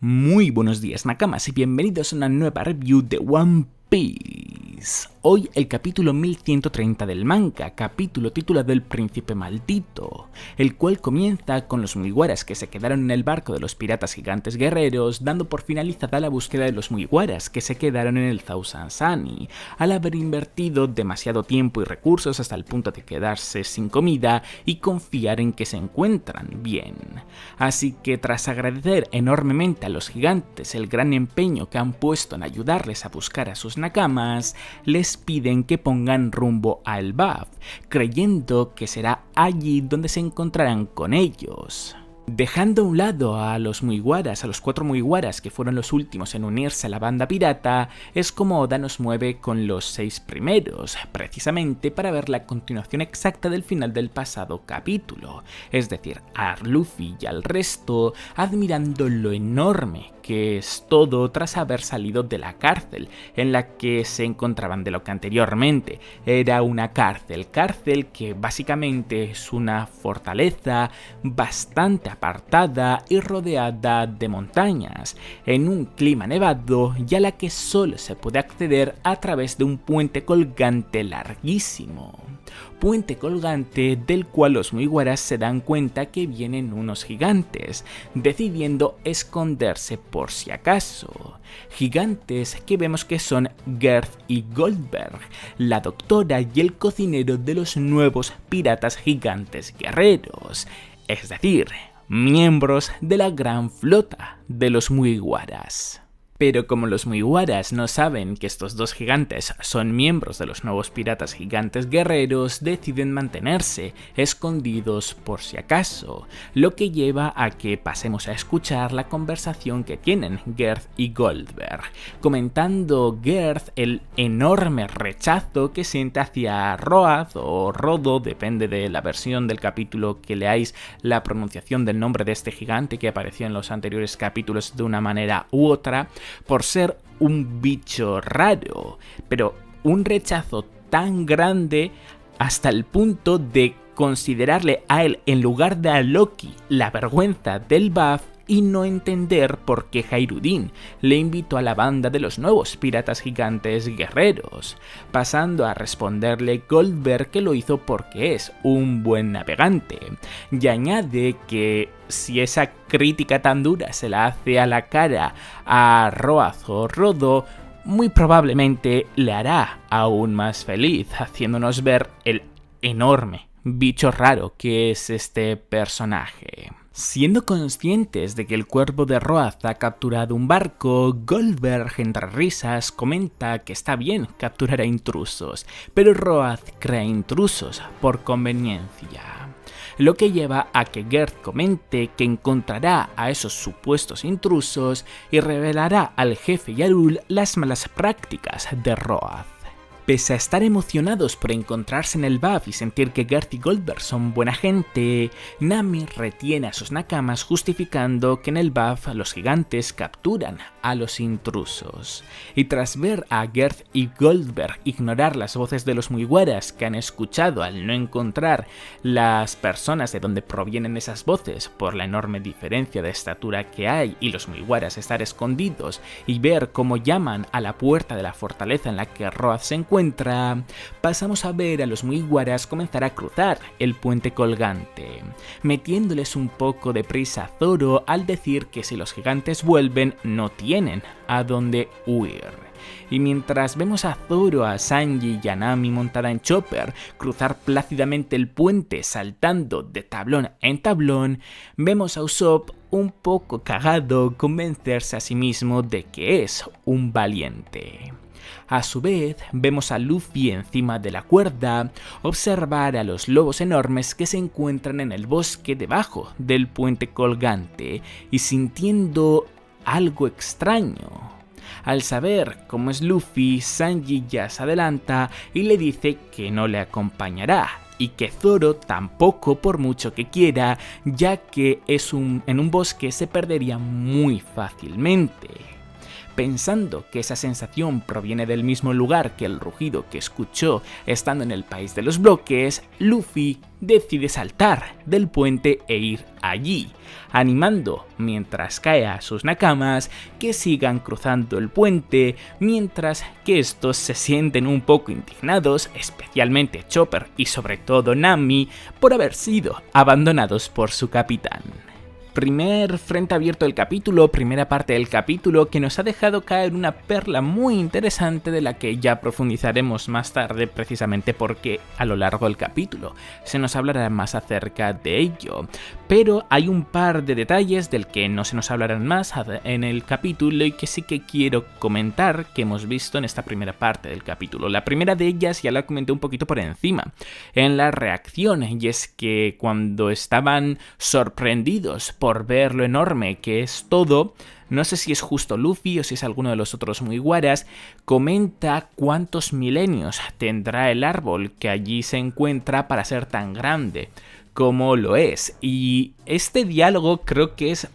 Muy buenos días, Nakamas, y bienvenidos a una nueva review de One Piece. Hoy el capítulo 1130 del manga, capítulo titulado El Príncipe Maldito, el cual comienza con los Mugiwaras que se quedaron en el barco de los piratas gigantes guerreros, dando por finalizada la búsqueda de los Mugiwaras que se quedaron en el Thousand Sunny, al haber invertido demasiado tiempo y recursos hasta el punto de quedarse sin comida y confiar en que se encuentran bien. Así que tras agradecer enormemente a los gigantes el gran empeño que han puesto en ayudarles a buscar a sus Nakamas, les piden que pongan rumbo a Elbaf, creyendo que será allí donde se encontrarán con ellos. Dejando a un lado a los Mugiwaras, a los 4 Mugiwaras que fueron los últimos en unirse a la banda pirata, es como Oda nos mueve con los 6 primeros, precisamente para ver la continuación exacta del final del pasado capítulo, es decir, a Luffy y al resto admirando lo enorme que es todo tras haber salido de la cárcel en la que se encontraban de lo que anteriormente era una cárcel que básicamente es una fortaleza bastante apartada y rodeada de montañas, en un clima nevado y a la que solo se puede acceder a través de un puente colgante larguísimo. Puente colgante del cual los Mugiwaras se dan cuenta que vienen unos gigantes, decidiendo esconderse por si acaso. Gigantes que vemos que son Garth y Goldberg, la doctora y el cocinero de los nuevos piratas gigantes guerreros, es decir, miembros de la gran flota de los Mugiwaras. Pero como los Mugiwaras no saben que estos dos gigantes son miembros de los nuevos piratas gigantes guerreros, deciden mantenerse escondidos por si acaso, lo que lleva a que pasemos a escuchar la conversación que tienen Garth y Goldberg, comentando Garth el enorme rechazo que siente hacia Road o Rodo, depende de la versión del capítulo que leáis la pronunciación del nombre de este gigante que apareció en los anteriores capítulos de una manera u otra, por ser un bicho raro, pero un rechazo tan grande hasta el punto de considerarle a él en lugar de a Loki la vergüenza del Elbaf y no entender por qué Hayreddin le invitó a la banda de los nuevos piratas gigantes guerreros, pasando a responderle Goldberg que lo hizo porque es un buen navegante, y añade que si esa crítica tan dura se la hace a la cara a Road o Rodo, muy probablemente le hará aún más feliz, haciéndonos ver el enorme bicho raro que es este personaje. Siendo conscientes de que el cuerpo de Road ha capturado un barco, Goldberg entre risas comenta que está bien capturar a intrusos, pero Road crea intrusos por conveniencia. Lo que lleva a que Garth comente que encontrará a esos supuestos intrusos y revelará al jefe Yarul las malas prácticas de Road. Pese a estar emocionados por encontrarse en el Elbaf y sentir que Garth y Goldberg son buena gente, Nami retiene a sus Nakamas justificando que en el Elbaf los gigantes capturan a los intrusos. Y tras ver a Garth y Goldberg ignorar las voces de los Mugiwaras que han escuchado al no encontrar las personas de donde provienen esas voces por la enorme diferencia de estatura que hay y los Mugiwaras estar escondidos y ver cómo llaman a la puerta de la fortaleza en la que Road se encuentra, pasamos a ver a los Mugiwaras comenzar a cruzar el puente colgante, metiéndoles un poco de prisa a Zoro al decir que si los gigantes vuelven no tienen a dónde huir. Y mientras vemos a Zoro, a Sanji y a Nami montada en Chopper cruzar plácidamente el puente saltando de tablón en tablón, vemos a Usopp un poco cagado convencerse a sí mismo de que es un valiente. A su vez, vemos a Luffy encima de la cuerda observar a los lobos enormes que se encuentran en el bosque debajo del puente colgante y sintiendo algo extraño. Al saber cómo es Luffy, Sanji ya se adelanta y le dice que no le acompañará, y que Zoro tampoco por mucho que quiera, ya que en un bosque se perdería muy fácilmente. Pensando que esa sensación proviene del mismo lugar que el rugido que escuchó estando en el país de los bloques, Luffy decide saltar del puente e ir allí, animando mientras cae a sus nakamas que sigan cruzando el puente, mientras que estos se sienten un poco indignados, especialmente Chopper y sobre todo Nami, por haber sido abandonados por su capitán. Primer frente abierto del capítulo, primera parte del capítulo que nos ha dejado caer una perla muy interesante de la que ya profundizaremos más tarde precisamente porque a lo largo del capítulo se nos hablará más acerca de ello. Pero hay un par de detalles del que no se nos hablarán más en el capítulo y que sí que quiero comentar que hemos visto en esta primera parte del capítulo. La primera de ellas ya la comenté un poquito por encima en la reacción, y es que cuando estaban sorprendidos por ver lo enorme que es todo, no sé si es justo Luffy o si es alguno de los otros Mugiwaras, comenta cuántos milenios tendrá el árbol que allí se encuentra para ser tan grande como lo es. Y este diálogo creo que es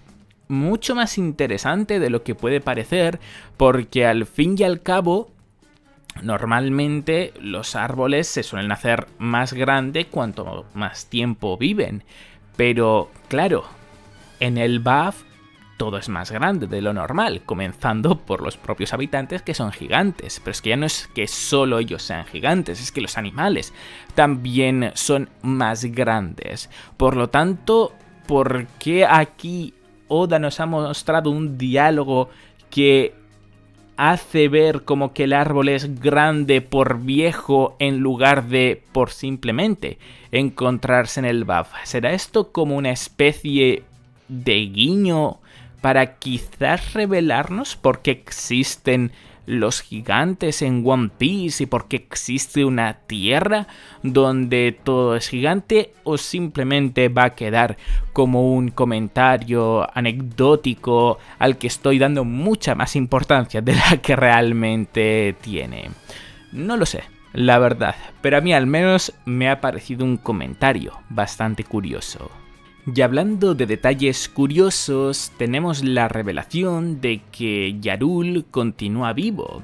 mucho más interesante de lo que puede parecer, porque al fin y al cabo normalmente los árboles se suelen hacer más grande cuanto más tiempo viven, pero claro, en el BAF todo es más grande de lo normal, comenzando por los propios habitantes que son gigantes. Pero es que ya no es que solo ellos sean gigantes, es que los animales también son más grandes. Por lo tanto, ¿por qué aquí Oda nos ha mostrado un diálogo que hace ver como que el árbol es grande por viejo en lugar de por simplemente encontrarse en el BAF? ¿Será esto como una especie de guiño para quizás revelarnos por qué existen los gigantes en One Piece y por qué existe una tierra donde todo es gigante, o simplemente va a quedar como un comentario anecdótico al que estoy dando mucha más importancia de la que realmente tiene? No lo sé, la verdad, pero a mí al menos me ha parecido un comentario bastante curioso. Y hablando de detalles curiosos, tenemos la revelación de que Yarul continúa vivo.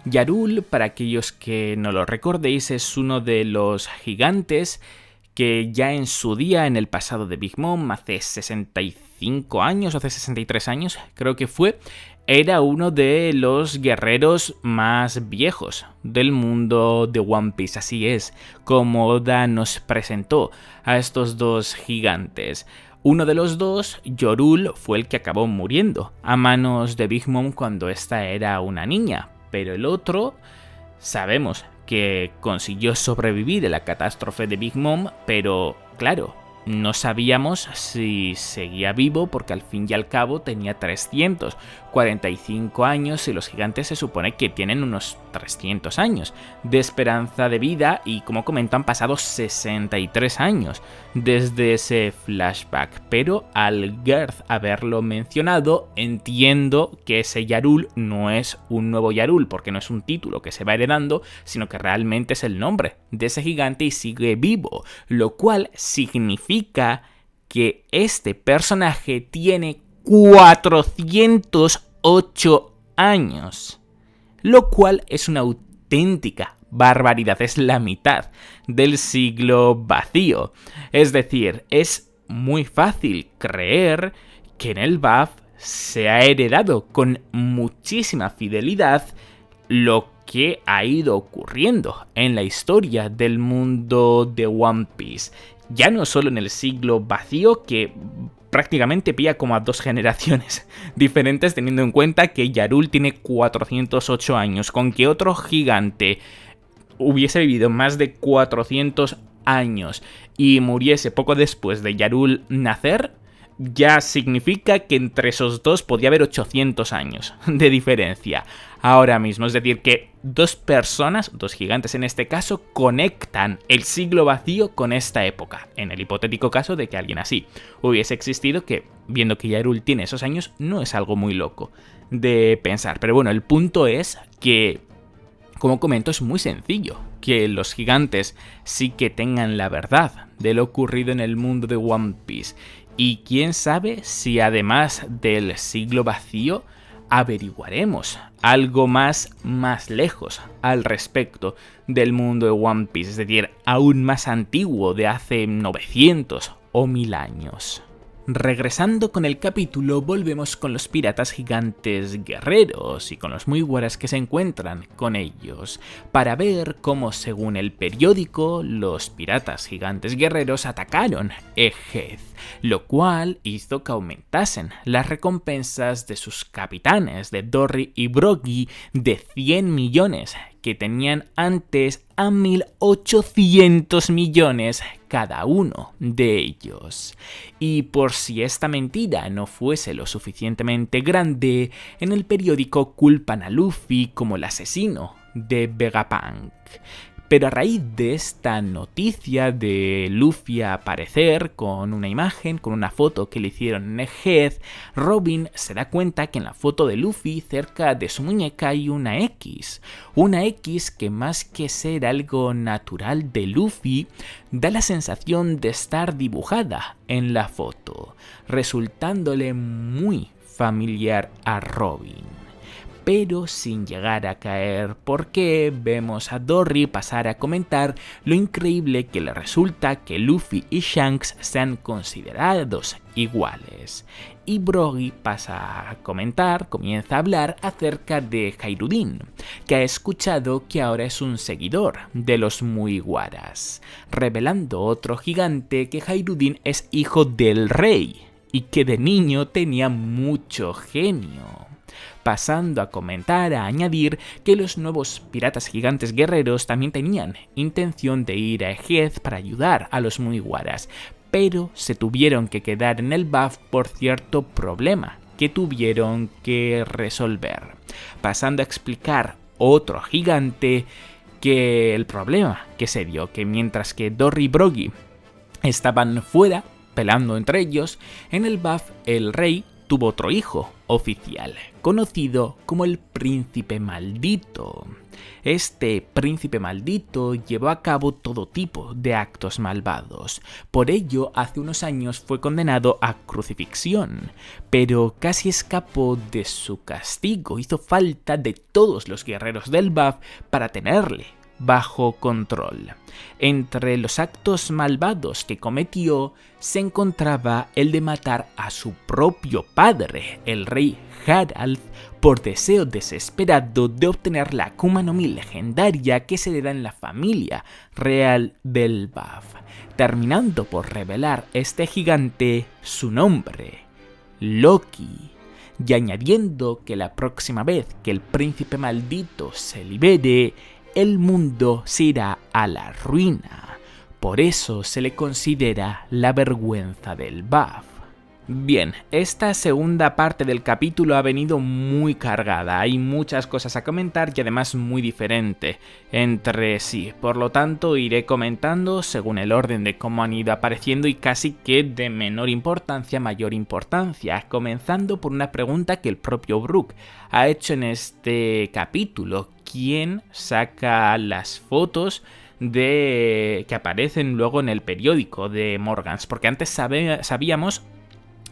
Yarul, para aquellos que no lo recordéis, es uno de los gigantes que ya en su día, en el pasado de Big Mom, hace 65 años, o hace 63 años, creo que fue, era uno de los guerreros más viejos del mundo de One Piece. Así es como Oda nos presentó a estos dos gigantes. Uno de los dos, Yorul, fue el que acabó muriendo a manos de Big Mom cuando esta era una niña, pero el otro sabemos que consiguió sobrevivir a la catástrofe de Big Mom, pero claro, no sabíamos si seguía vivo porque al fin y al cabo tenía 345 años y los gigantes se supone que tienen unos 300 años de esperanza de vida y, como comento, han pasado 63 años desde ese flashback. Pero al Garth haberlo mencionado, entiendo que ese Yarul no es un nuevo Yarul porque no es un título que se va heredando, sino que realmente es el nombre de ese gigante y sigue vivo, lo cual significa que este personaje tiene 408 años, lo cual es una auténtica barbaridad, es la mitad del siglo vacío. Es decir, es muy fácil creer que en el BAF se ha heredado con muchísima fidelidad lo que ha ido ocurriendo en la historia del mundo de One Piece. Ya no solo en el siglo vacío, que prácticamente pilla como a dos generaciones diferentes, teniendo en cuenta que Yarul tiene 408 años, con que otro gigante hubiese vivido más de 400 años y muriese poco después de Yarul nacer, ya significa que entre esos dos podía haber 800 años de diferencia ahora mismo. Es decir, que dos personas, dos gigantes en este caso, conectan el siglo vacío con esta época, en el hipotético caso de que alguien así hubiese existido, que viendo que Yarul tiene esos años no es algo muy loco de pensar. Pero bueno, el punto es que, como comento, es muy sencillo que los gigantes sí que tengan la verdad de lo ocurrido en el mundo de One Piece. Y quién sabe si además del siglo vacío averiguaremos algo más lejos al respecto del mundo de One Piece, es decir, aún más antiguo, de hace 900 o 1000 años. Regresando con el capítulo, volvemos con los piratas gigantes guerreros y con los Mugiwaras que se encuentran con ellos, para ver cómo, según el periódico, los piratas gigantes guerreros atacaron Egghead, lo cual hizo que aumentasen las recompensas de sus capitanes, de Dory y Brogy, de 100 millones que tenían antes a 1.800 millones cada uno de ellos. Y por si esta mentira no fuese lo suficientemente grande, en el periódico culpan a Luffy como el asesino de Vegapunk. Pero a raíz de esta noticia de Luffy aparecer con una imagen, con una foto que le hicieron en Egghead, Robin se da cuenta que en la foto de Luffy cerca de su muñeca hay una X que más que ser algo natural de Luffy, da la sensación de estar dibujada en la foto, resultándole muy familiar a Robin, pero sin llegar a caer, porque vemos a Dory pasar a comentar lo increíble que le resulta que Luffy y Shanks sean considerados iguales. Y Brogy pasa a comentar, comienza a hablar acerca de Hayrodin, que ha escuchado que ahora es un seguidor de los Mugiwaras, revelando otro gigante que Hayrodin es hijo del rey y que de niño tenía mucho genio, pasando a comentar, a añadir que los nuevos piratas gigantes guerreros también tenían intención de ir a Egghead para ayudar a los Mugiwaras, pero se tuvieron que quedar en el BAF por cierto problema que tuvieron que resolver, pasando a explicar otro gigante que el problema que se dio, que mientras que Dory y Brogy estaban fuera peleando entre ellos, en el BAF el rey tuvo otro hijo oficial, conocido como el Príncipe Maldito. Este Príncipe Maldito llevó a cabo todo tipo de actos malvados. Por ello, hace unos años fue condenado a crucifixión, pero casi escapó de su castigo. Hizo falta de todos los guerreros del BAF para tenerle bajo control. Entre los actos malvados que cometió se encontraba el de matar a su propio padre, el rey Harald, por deseo desesperado de obtener la Akuma no Mi legendaria que se le da en la familia real del BAF, terminando por revelar este gigante su nombre, Loki, y añadiendo que la próxima vez que el Príncipe Maldito se libere, el mundo se irá a la ruina. Por eso se le considera la vergüenza del BAF. Bien, esta segunda parte del capítulo ha venido muy cargada, hay muchas cosas a comentar y además muy diferente entre sí, por lo tanto iré comentando según el orden de cómo han ido apareciendo y casi que de menor importancia a mayor importancia, comenzando por una pregunta que el propio Brook ha hecho en este capítulo: ¿quién saca las fotos que aparecen luego en el periódico de Morgans? Porque antes sabíamos,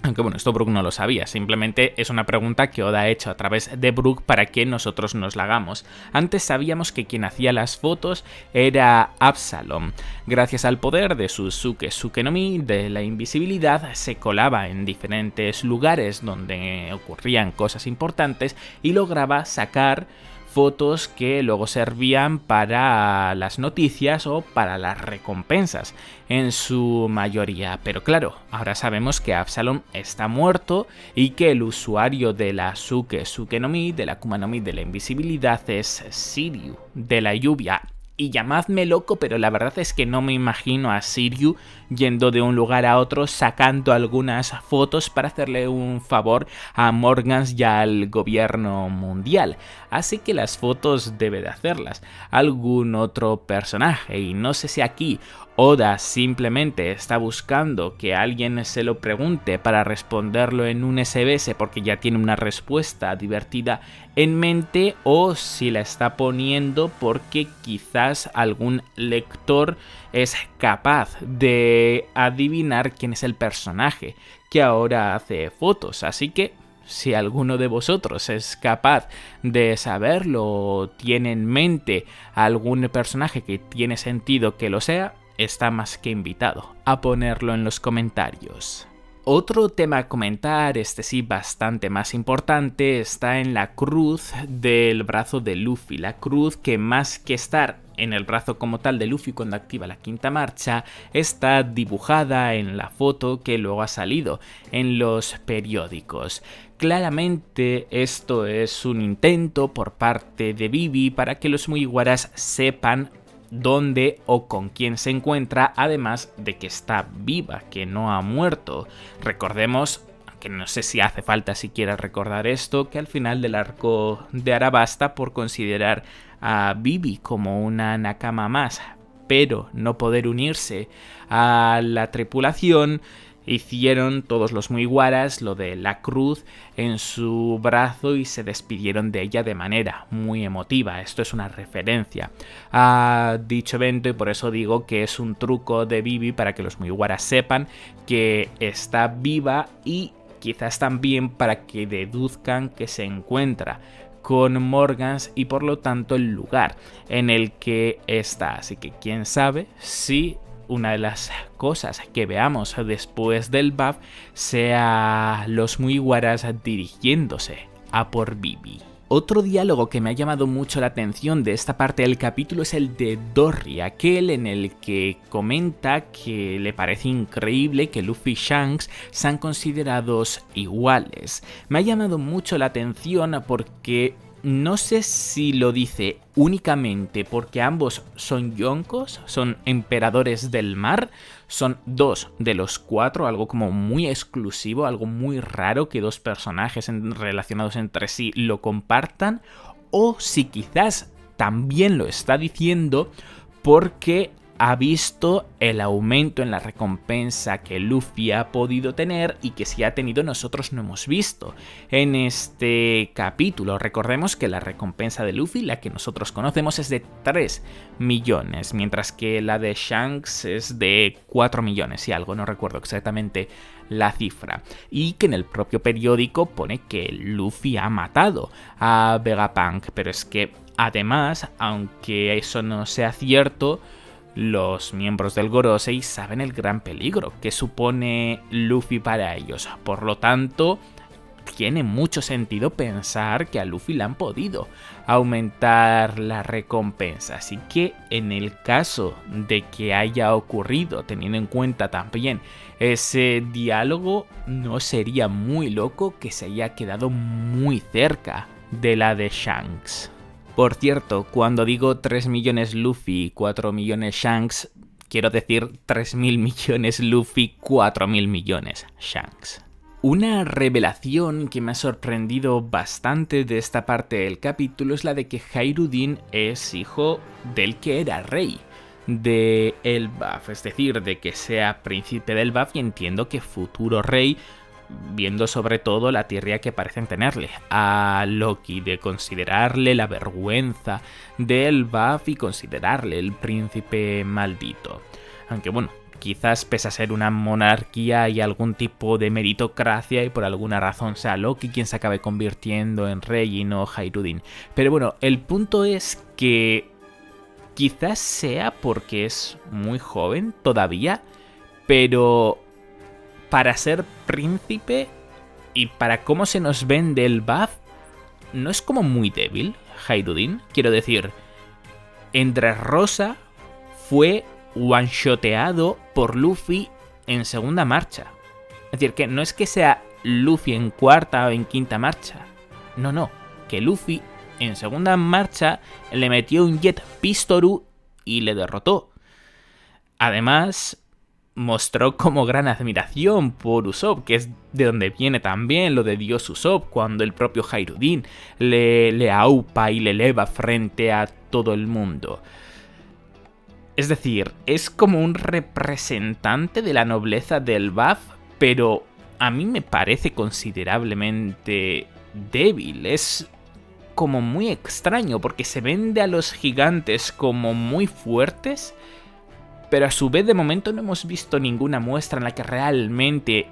aunque bueno, esto Brook no lo sabía, simplemente es una pregunta que Oda ha hecho a través de Brook para que nosotros nos la hagamos. Antes sabíamos que quien hacía las fotos era Absalom. Gracias al poder de su Suke no Mi, de la invisibilidad, se colaba en diferentes lugares donde ocurrían cosas importantes y lograba sacar fotos que luego servían para las noticias o para las recompensas en su mayoría. Pero claro, ahora sabemos que Absalom está muerto y que el usuario de la Suke no Mi, de la Akuma no Mi de la invisibilidad, es Shiryu, de la lluvia. Y llamadme loco, pero la verdad es que no me imagino a Shiryu yendo de un lugar a otro sacando algunas fotos para hacerle un favor a Morgans y al gobierno mundial. Así que las fotos debe de hacerlas algún otro personaje, y no sé si aquí Oda simplemente está buscando que alguien se lo pregunte para responderlo en un SBS porque ya tiene una respuesta divertida en mente, o si la está poniendo porque quizás algún lector es capaz de adivinar quién es el personaje que ahora hace fotos. Así que Si alguno de vosotros es capaz de saberlo o tiene en mente algún personaje que tiene sentido que lo sea, está más que invitado a ponerlo en los comentarios. Otro tema a comentar, este sí bastante más importante, está en la cruz del brazo de Luffy. La cruz que más que estar en el brazo como tal de Luffy cuando activa la quinta marcha, está dibujada en la foto que luego ha salido en los periódicos. Claramente esto es un intento por parte de Vivi para que los Mugiwaras sepan dónde o con quién se encuentra, además de que está viva, que no ha muerto. Recordemos, aunque no sé si hace falta siquiera recordar esto, que al final del arco de Arabasta, por considerar a Vivi como una Nakama más, pero no poder unirse a la tripulación, hicieron todos los Mugiwaras lo de la cruz en su brazo y se despidieron de ella de manera muy emotiva. Esto es una referencia a dicho evento y por eso digo que es un truco de Vivi para que los Mugiwaras sepan que está viva y quizás también para que deduzcan que se encuentra con Morgans y por lo tanto el lugar en el que está. Así que quién sabe si una de las cosas que veamos después del buff sea los Mugiwaras dirigiéndose a por Vivi. Otro diálogo que me ha llamado mucho la atención de esta parte del capítulo es el de Dory, aquel en el que comenta que le parece increíble que Luffy y Shanks sean considerados iguales. Me ha llamado mucho la atención porque no sé si lo dice únicamente porque ambos son yonkos, son emperadores del mar, son 2 de los 4, algo como muy exclusivo, algo muy raro que 2 personajes relacionados entre sí lo compartan, o si quizás también lo está diciendo porque ha visto el aumento en la recompensa que Luffy ha podido tener y que si ha tenido nosotros no hemos visto en este capítulo. Recordemos que la recompensa de Luffy, la que nosotros conocemos, es de 3 millones, mientras que la de Shanks es de 4 millones y algo, no recuerdo exactamente la cifra. Y que en el propio periódico pone que Luffy ha matado a Vegapunk, pero es que además, aunque eso no sea cierto, los miembros del Gorosei saben el gran peligro que supone Luffy para ellos. Por lo tanto, tiene mucho sentido pensar que a Luffy le han podido aumentar la recompensa. Así que en el caso de que haya ocurrido, teniendo en cuenta también ese diálogo, no sería muy loco que se haya quedado muy cerca de la de Shanks. Por cierto, cuando digo 3 millones Luffy y 4 millones Shanks, quiero decir 3.000 millones Luffy, 4.000 millones Shanks. Una revelación que me ha sorprendido bastante de esta parte del capítulo es la de que Hayreudin es hijo del que era rey de Elbaf, es decir, de que sea príncipe de Elbaf y entiendo que futuro rey, viendo sobre todo la tirria que parecen tenerle a Loki, de considerarle la vergüenza de Elbaf y considerarle el príncipe maldito. Aunque bueno, quizás pese a ser una monarquía hay algún tipo de meritocracia y por alguna razón sea Loki quien se acabe convirtiendo en rey y no Hayreudin. Pero bueno, el punto es que quizás sea porque es muy joven todavía, pero para ser príncipe y para cómo se nos vende el buff, ¿no es como muy débil Hayreudin? Quiero decir, en Dressrosa fue one-shoteado por Luffy en segunda marcha. Es decir, que no es que sea Luffy en cuarta o en quinta marcha. No, que Luffy en segunda marcha le metió un Jet Pistoru y le derrotó. Además, mostró como gran admiración por Usopp, que es de donde viene también lo de Dios Usopp, cuando el propio Hayreudin le aupa y le eleva frente a todo el mundo. Es decir, es como un representante de la nobleza del buff, pero a mí me parece considerablemente débil. Es como muy extraño, porque se vende a los gigantes como muy fuertes, pero a su vez de momento no hemos visto ninguna muestra en la que realmente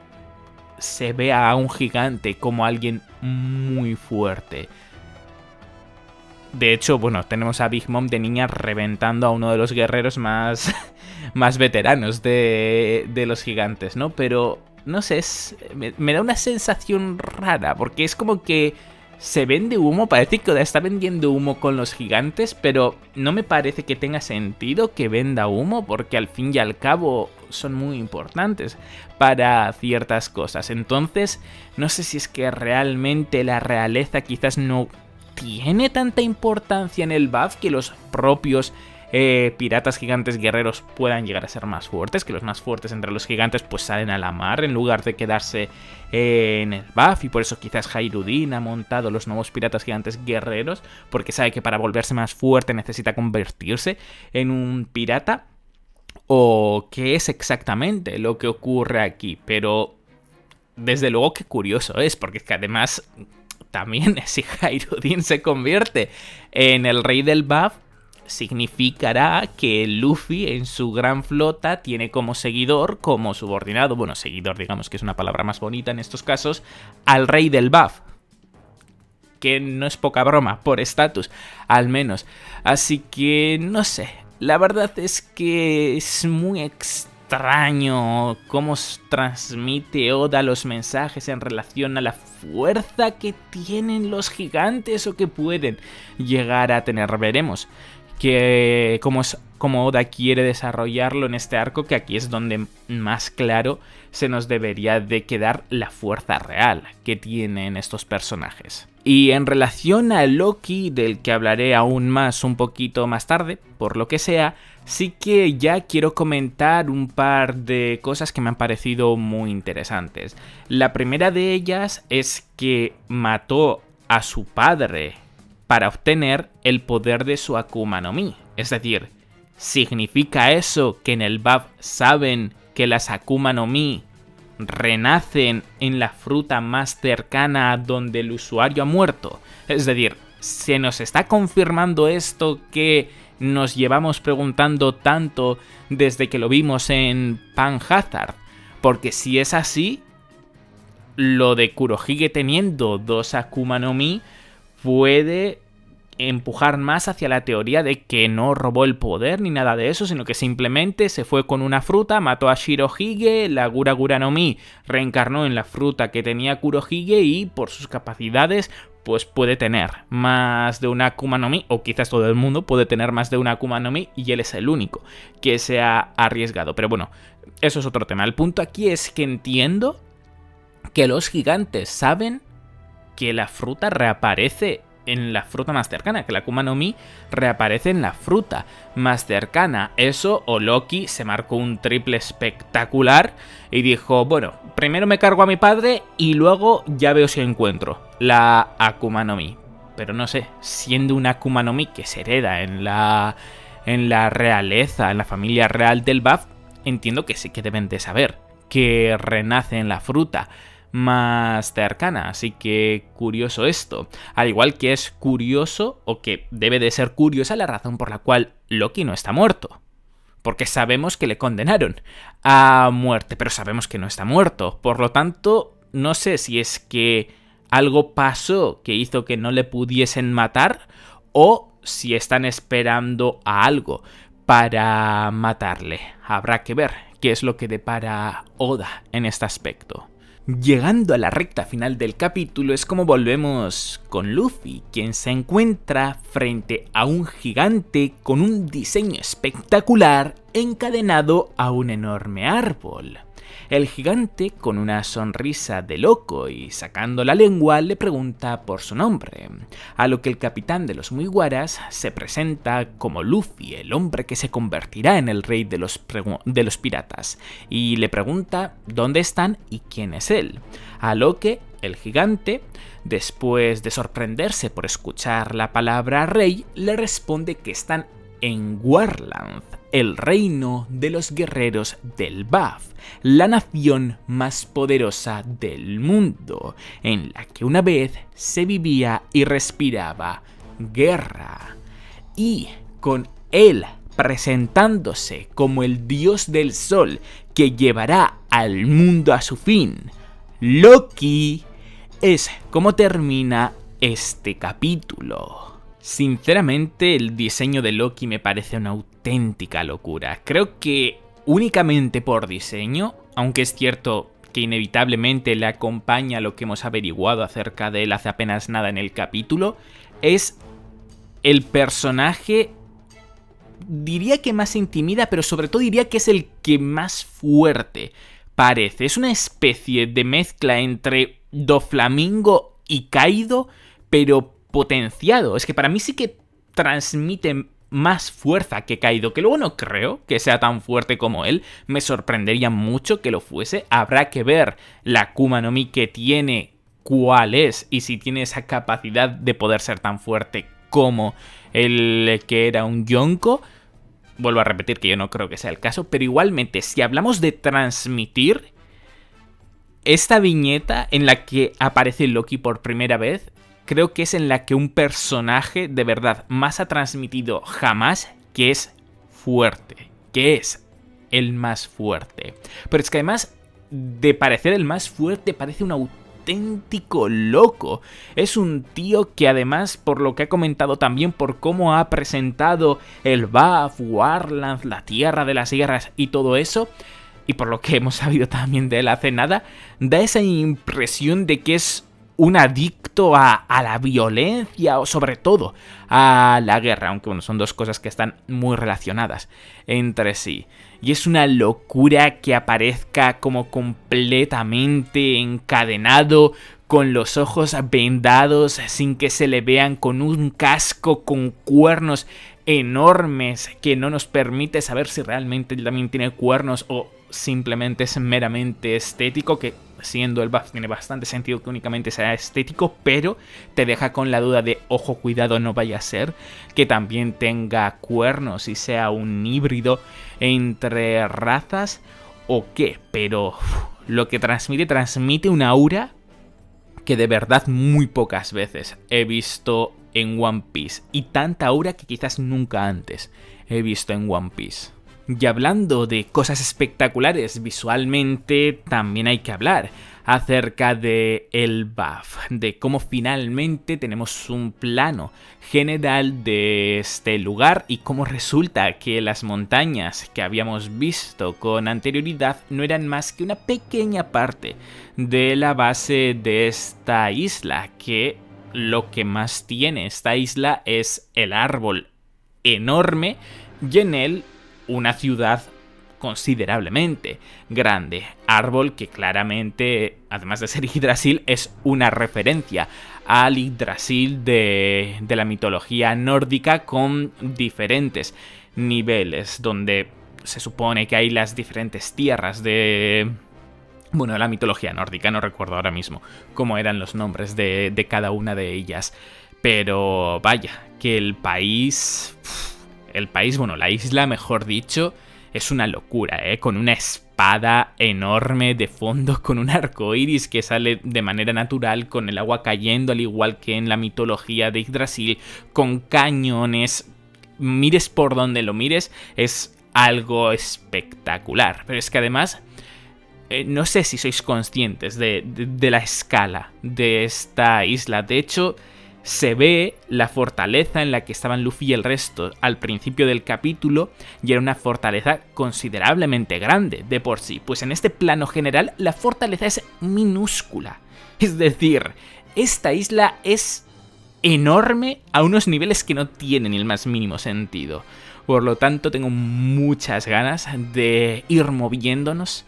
se ve a un gigante como alguien muy fuerte. De hecho, bueno, tenemos a Big Mom de niña reventando a uno de los guerreros más veteranos de los gigantes, ¿no? Pero, no sé, me da una sensación rara, porque es como que se vende humo, parece que está vendiendo humo con los gigantes, pero no me parece que tenga sentido que venda humo, porque al fin y al cabo son muy importantes para ciertas cosas. Entonces, no sé si es que realmente la realeza quizás no tiene tanta importancia en el buff, que los propios piratas gigantes guerreros puedan llegar a ser más fuertes, que los más fuertes entre los gigantes pues salen a la mar en lugar de quedarse en el buff, y por eso quizás Hayruddin ha montado los nuevos piratas gigantes guerreros, porque sabe que para volverse más fuerte necesita convertirse en un pirata. ¿O qué es exactamente lo que ocurre aquí? Pero desde luego que curioso es, porque es que además también si Hayruddin se convierte en el rey del buff, significará que Luffy en su gran flota tiene como seguidor, como subordinado, bueno, seguidor digamos que es una palabra más bonita en estos casos, al rey del buff. Que no es poca broma, por estatus, al menos. Así que, no sé, la verdad es que es muy extraño cómo transmite Oda los mensajes en relación a la fuerza que tienen los gigantes o que pueden llegar a tener. Veremos que como Oda quiere desarrollarlo en este arco, que aquí es donde más claro se nos debería de quedar la fuerza real que tienen estos personajes. Y en relación a Loki, del que hablaré aún más un poquito más tarde, por lo que sea, sí que ya quiero comentar un par de cosas que me han parecido muy interesantes. La primera de ellas es que mató a su padre para obtener el poder de su Akuma no Mi. Es decir, ¿significa eso que en el BAF saben que las Akuma no Mi renacen en la fruta más cercana a donde el usuario ha muerto? Es decir, ¿se nos está confirmando esto que nos llevamos preguntando tanto desde que lo vimos en Pan-Hazard? Porque si es así, lo de Kurohige teniendo dos Akuma no Mi puede empujar más hacia la teoría de que no robó el poder ni nada de eso, sino que simplemente se fue con una fruta, mató a Shirohige, la Gura Gura no Mi reencarnó en la fruta que tenía Kurohige y por sus capacidades pues puede tener más de una Akuma no Mi, o quizás todo el mundo puede tener más de una Akuma no Mi y él es el único que se ha arriesgado. Pero bueno, eso es otro tema. El punto aquí es que entiendo que los gigantes saben que la fruta reaparece en la fruta más cercana, que la Akuma no Mi reaparece en la fruta más cercana. Eso, o Loki se marcó un triple espectacular y dijo, bueno, primero me cargo a mi padre y luego ya veo si encuentro la Akuma no Mi. Pero no sé, siendo una Akuma no Mi que se hereda en la realeza, en la familia real del BAF, entiendo que sí que deben de saber que renace en la fruta más cercana, así que curioso esto. Al igual que es curioso, o que debe de ser curiosa, la razón por la cual Loki no está muerto. Porque sabemos que le condenaron a muerte, pero sabemos que no está muerto. Por lo tanto, no sé si es que algo pasó que hizo que no le pudiesen matar, o si están esperando a algo para matarle. Habrá que ver qué es lo que depara Oda en este aspecto. Llegando a la recta final del capítulo es como volvemos con Luffy, quien se encuentra frente a un gigante con un diseño espectacular encadenado a un enorme árbol. El gigante, con una sonrisa de loco y sacando la lengua, le pregunta por su nombre, a lo que el capitán de los Mugiwaras se presenta como Luffy, el hombre que se convertirá en el rey de los piratas, y le pregunta dónde están y quién es él, a lo que el gigante, después de sorprenderse por escuchar la palabra rey, le responde que están en Warland, el reino de los guerreros del BAF, la nación más poderosa del mundo, en la que una vez se vivía y respiraba guerra. Y con él presentándose como el dios del sol que llevará al mundo a su fin, Loki es como termina este capítulo. Sinceramente, el diseño de Loki me parece una auténtica locura. Creo que únicamente por diseño, aunque es cierto que inevitablemente le acompaña lo que hemos averiguado acerca de él hace apenas nada en el capítulo, es el personaje, diría que más intimida, pero sobre todo diría que es el que más fuerte parece. Es una especie de mezcla entre Doflamingo y Kaido, pero potenciado. Es que para mí sí que transmite más fuerza que Kaido, que luego no creo que sea tan fuerte como él. Me sorprendería mucho que lo fuese. Habrá que ver la Akuma no Mi que tiene, cuál es, y si tiene esa capacidad de poder ser tan fuerte como el que era un Yonko. Vuelvo a repetir que yo no creo que sea el caso, pero igualmente, si hablamos de transmitir, esta viñeta en la que aparece Loki por primera vez, creo que es en la que un personaje de verdad más ha transmitido jamás, que es fuerte, que es el más fuerte. Pero es que además de parecer el más fuerte, parece un auténtico loco. Es un tío que además, por lo que ha comentado también, por cómo ha presentado el BAF, Warlands, la Tierra de las Guerras y todo eso, y por lo que hemos sabido también de él hace nada, da esa impresión de que es un adicto a la violencia o sobre todo a la guerra, aunque bueno, son dos cosas que están muy relacionadas entre sí. Y es una locura que aparezca como completamente encadenado, con los ojos vendados, sin que se le vean, con un casco con cuernos enormes que no nos permite saber si realmente él también tiene cuernos o simplemente es meramente estético, que siendo el buff tiene bastante sentido que únicamente sea estético, pero te deja con la duda de, ojo, cuidado, no vaya a ser que también tenga cuernos y sea un híbrido entre razas o qué. Pero lo que transmite una aura que de verdad muy pocas veces he visto en One Piece, y tanta aura que quizás nunca antes he visto en One Piece. Y hablando de cosas espectaculares visualmente, también hay que hablar acerca de el BAF, de cómo finalmente tenemos un plano general de este lugar y cómo resulta que las montañas que habíamos visto con anterioridad no eran más que una pequeña parte de la base de esta isla, que lo que más tiene esta isla es el árbol enorme y en él una ciudad considerablemente grande. Árbol que claramente, además de ser Yggdrasil, es una referencia al Yggdrasil de la mitología nórdica, con diferentes niveles, donde se supone que hay las diferentes tierras de... bueno, la mitología nórdica, no recuerdo ahora mismo cómo eran los nombres de cada una de ellas. Pero vaya, que el país, bueno, la isla, mejor dicho, es una locura, con una espada enorme de fondo, con un arco iris que sale de manera natural, con el agua cayendo, al igual que en la mitología de Yggdrasil, con cañones. Mires por donde lo mires, es algo espectacular. Pero es que además, no sé si sois conscientes de la escala de esta isla. De hecho, se ve la fortaleza en la que estaban Luffy y el resto al principio del capítulo, y era una fortaleza considerablemente grande de por sí. Pues en este plano general la fortaleza es minúscula. Es decir, esta isla es enorme a unos niveles que no tienen el más mínimo sentido. Por lo tanto, tengo muchas ganas de ir moviéndonos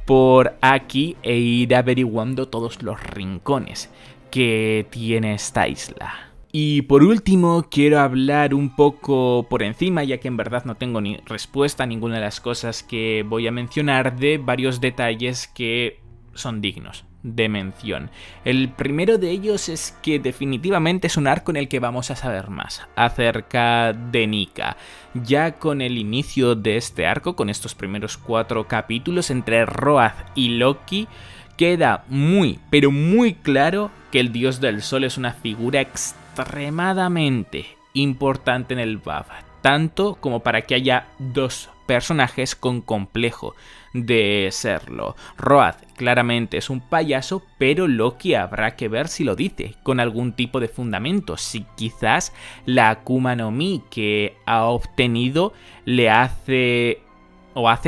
por aquí e ir averiguando todos los rincones que tiene esta isla. Y por último, quiero hablar un poco por encima, ya que en verdad no tengo ni respuesta a ninguna de las cosas que voy a mencionar, de varios detalles que son dignos de mención. El primero de ellos es que definitivamente es un arco en el que vamos a saber más acerca de Nika. Ya con el inicio de este arco, con estos primeros 4 capítulos entre Roaz y Loki, queda muy, pero muy claro que el dios del sol es una figura extremadamente importante en el BAF. tanto como para que haya dos personajes con complejo de serlo. Road claramente es un payaso, pero Loki habrá que ver si lo dice con algún tipo de fundamento, si quizás la Akuma no Mi que ha obtenido le hace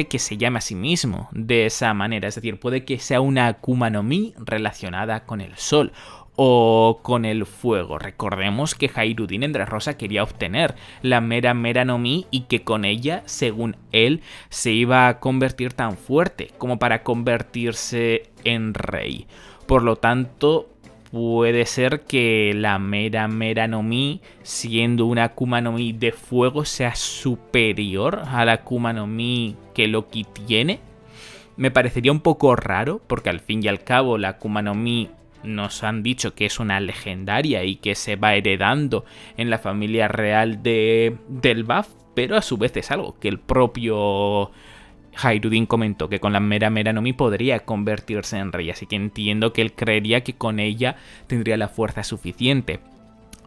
que se llame a sí mismo de esa manera, es decir, puede que sea una Akuma no Mi relacionada con el sol o con el fuego. Recordemos que Hairudin en Dressrosa quería obtener la Mera Mera no Mi y que con ella, según él, se iba a convertir tan fuerte como para convertirse en rey. Por lo tanto, puede ser que la Mera Mera no Mi, siendo una Akuma no Mi de fuego, sea superior a la Akuma no Mi que Loki tiene. Me parecería un poco raro, porque al fin y al cabo la Akuma no Mi nos han dicho que es una legendaria y que se va heredando en la familia real del BAF, pero a su vez es algo que el propio Hairudin comentó, que con la Mera Mera no Mi podría convertirse en rey, así que entiendo que él creería que con ella tendría la fuerza suficiente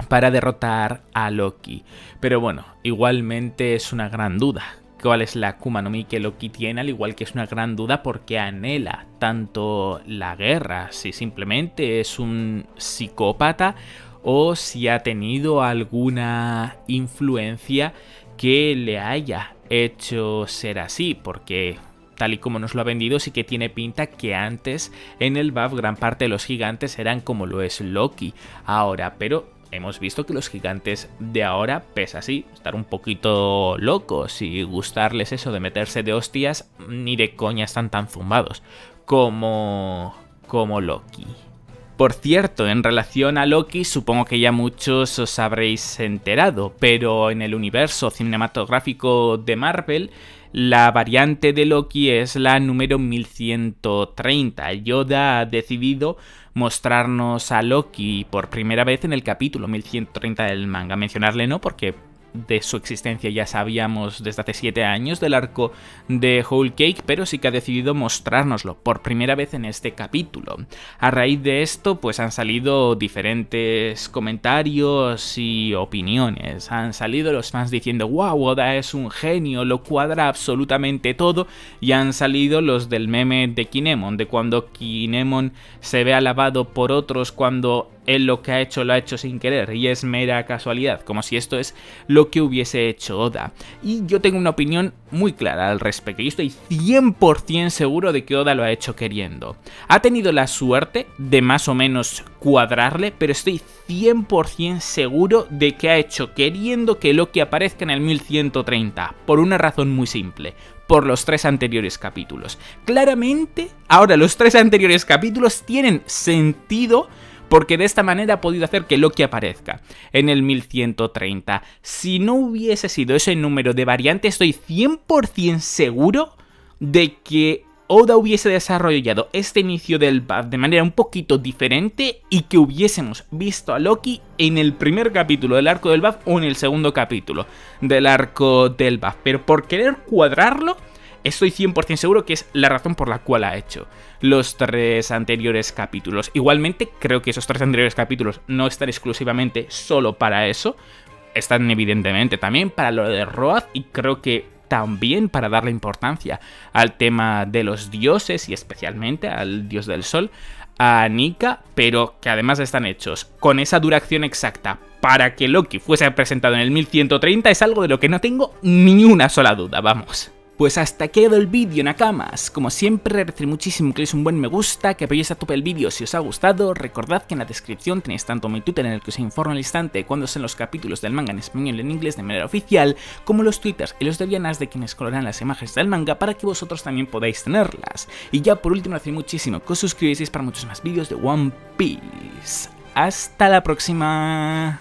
para derrotar a Loki. Pero bueno, igualmente es una gran duda cuál es la Akuma no Mi que Loki tiene, al igual que es una gran duda porque anhela tanto la guerra, si simplemente es un psicópata o si ha tenido alguna influencia que le haya hecho ser así, porque tal y como nos lo ha vendido sí que tiene pinta que antes en el BAF gran parte de los gigantes eran como lo es Loki ahora, pero hemos visto que los gigantes de ahora, pese a así, estar un poquito locos y gustarles eso de meterse de hostias, ni de coña están tan zumbados como Loki. Por cierto, en relación a Loki, supongo que ya muchos os habréis enterado, pero en el universo cinematográfico de Marvel, la variante de Loki es la número 1130. Yoda ha decidido mostrarnos a Loki por primera vez en el capítulo 1130 del manga. Mencionarle no, porque de su existencia ya sabíamos desde hace 7 años del arco de Whole Cake, pero sí que ha decidido mostrárnoslo por primera vez en este capítulo. A raíz de esto, pues han salido diferentes comentarios y opiniones. Han salido los fans diciendo wow, Oda es un genio, lo cuadra absolutamente todo, y han salido los del meme de Kinemon, de cuando Kinemon se ve alabado por otros cuando él lo que ha hecho lo ha hecho sin querer y es mera casualidad, como si esto es lo que hubiese hecho Oda. Y yo tengo una opinión muy clara al respecto, y estoy 100% seguro de que Oda lo ha hecho queriendo. Ha tenido la suerte de más o menos cuadrarle, pero estoy 100% seguro de que ha hecho queriendo que Loki aparezca en el 1130, por una razón muy simple: por los 3 anteriores capítulos. Claramente, ahora los 3 anteriores capítulos tienen sentido, porque de esta manera ha podido hacer que Loki aparezca en el 1130. Si no hubiese sido ese número de variante, estoy 100% seguro de que Oda hubiese desarrollado este inicio del BAF de manera un poquito diferente y que hubiésemos visto a Loki en el primer capítulo del arco del BAF o en el segundo capítulo del arco del BAF. Pero por querer cuadrarlo, estoy 100% seguro que es la razón por la cual ha hecho los 3 anteriores capítulos. Igualmente, creo que esos 3 anteriores capítulos no están exclusivamente solo para eso. Están evidentemente también para lo de Road, y creo que también para darle importancia al tema de los dioses y especialmente al dios del sol, a Nika, pero que además están hechos con esa duración exacta para que Loki fuese presentado en el 1130, es algo de lo que no tengo ni una sola duda, vamos. Pues hasta aquí ha quedado el vídeo, Nakamas. Como siempre, agradecer muchísimo que le deis un buen me gusta, que apoyéis a tope el vídeo si os ha gustado. Recordad que en la descripción tenéis tanto mi Twitter, en el que os informo al instante cuando sean los capítulos del manga en español y en inglés de manera oficial, como los twitters y los devianas de quienes colorean las imágenes del manga para que vosotros también podáis tenerlas. Y ya por último, agradecer muchísimo que os suscribáis para muchos más vídeos de One Piece. ¡Hasta la próxima!